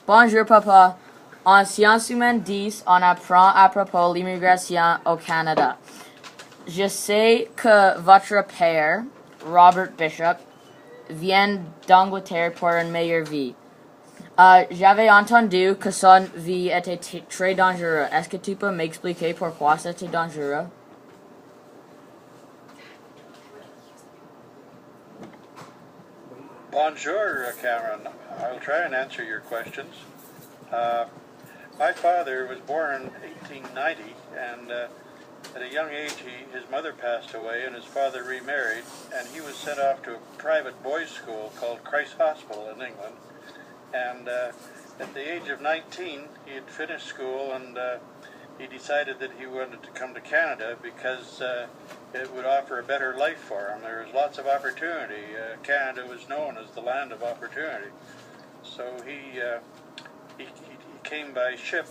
Bonjour, papa. En sciences humaines 10, on apprend à propos de l'immigration au Canada. Je sais que votre père, Robert Bishop, vient d'Angleterre pour une meilleure vie. J'avais entendu que son vie était très dangereuse. Est-ce que tu peux m'expliquer pourquoi c'était dangereux? Bonjour, Cameron. I'll try and answer your questions. My father was born in 1890, and at a young age his mother passed away and his father remarried, and he was sent off to a private boys' school called Christ Hospital in England. And at the age of 19, he had finished school, and he decided that he wanted to come to Canada because it would offer a better life for him. There was lots of opportunity. Canada was known as the land of opportunity. So he came by ship,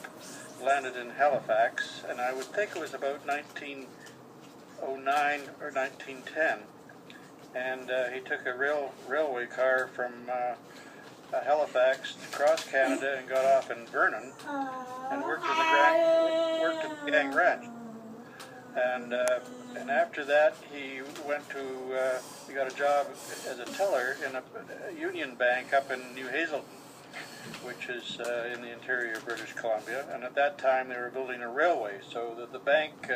landed in Halifax, and I would think it was about 1909 or 1910. And he took a railway car from Halifax across Canada and got off in Vernon and worked at the Gang Ranch. And after that, he got a job as a teller in a Union Bank up in New Hazelton, which is in the interior of British Columbia. And at that time, they were building a railway, so that the bank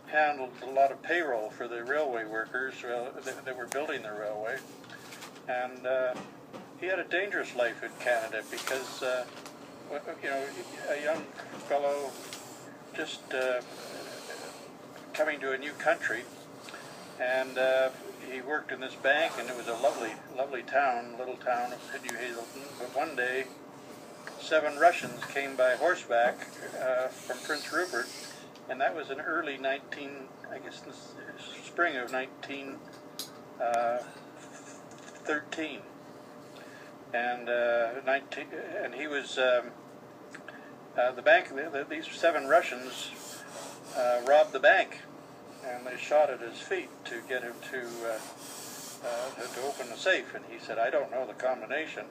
handled a lot of payroll for the railway workers that were building the railway. And he had a dangerous life in Canada because, a young fellow just coming to a new country, and he worked in this bank, and it was a lovely, lovely town, little town of New Hazelton. But one day, 7 Russians came by horseback from Prince Rupert, and that was in early spring of 1913. And he was the bank. These 7 Russians robbed the bank, and they shot at his feet to get him to open the safe. And he said, "I don't know the combination,"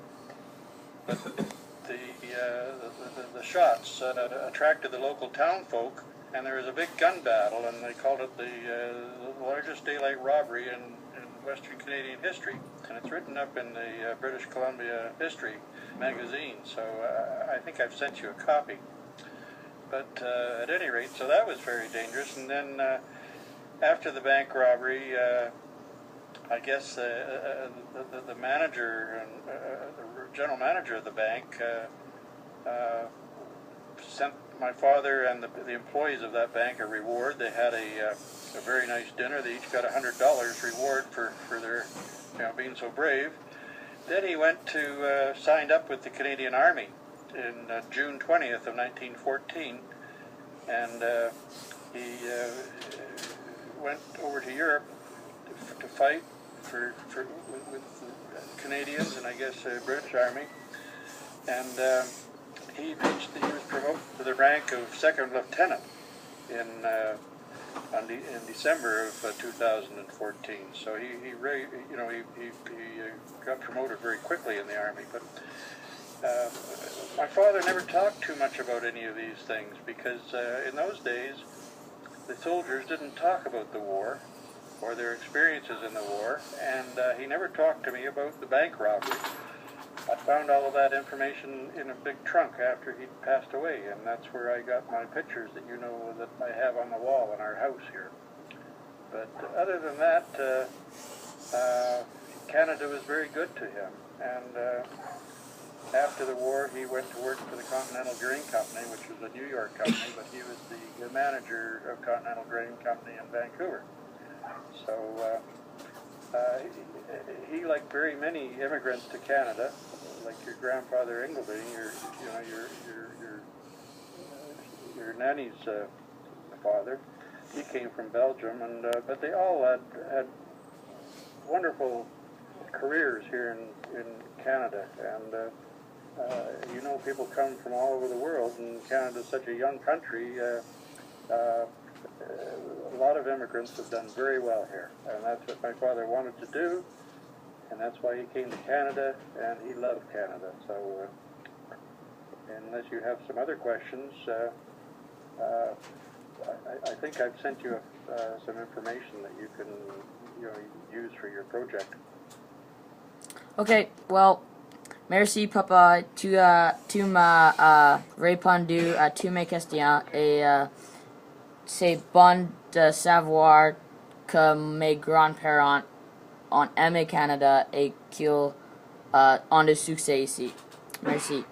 but the shots attracted the local town folk, and there was a big gun battle, and they called it the largest daylight robbery in Western Canadian history, and it's written up in the British Columbia History magazine, so I think I've sent you a copy. But at any rate, so that was very dangerous. And then after the bank robbery, I guess the manager and the general manager of the bank sent my father and the employees of that bank a reward. They had a very nice dinner. They each got $100 reward for their being so brave. Then he signed up with the Canadian Army in June 20th of 1914, and he went over to Europe to fight with the Canadians and I guess the British Army, and he was promoted to the rank of second lieutenant in December of 2014. So he got promoted very quickly in the Army. But my father never talked too much about any of these things because in those days the soldiers didn't talk about the war or their experiences in the war, and he never talked to me about the bank robbery. I found all of that information in a big trunk after he'd passed away, and that's where I got my pictures that that I have on the wall in our house here. But other than that, Canada was very good to him, and after the war he went to work for the Continental Grain Company, which was a New York company, but he was the manager of Continental Grain Company in Vancouver. So he, like very many immigrants to Canada, like your grandfather Ingleby, your nanny's father, he came from Belgium, and but they all had wonderful careers here in Canada, and people come from all over the world, and Canada's such a young country. A lot of immigrants have done very well here, and that's what my father wanted to do, and that's why he came to Canada, and he loved Canada. So unless you have some other questions, I think I've sent you some information that you can use for your project. Okay, well, merci papa, tu m'as répondu à tous mes questions et c'est bon de savoir que mes grands-parents ont aimé Canada et qu'ils ont du succès ici. Merci.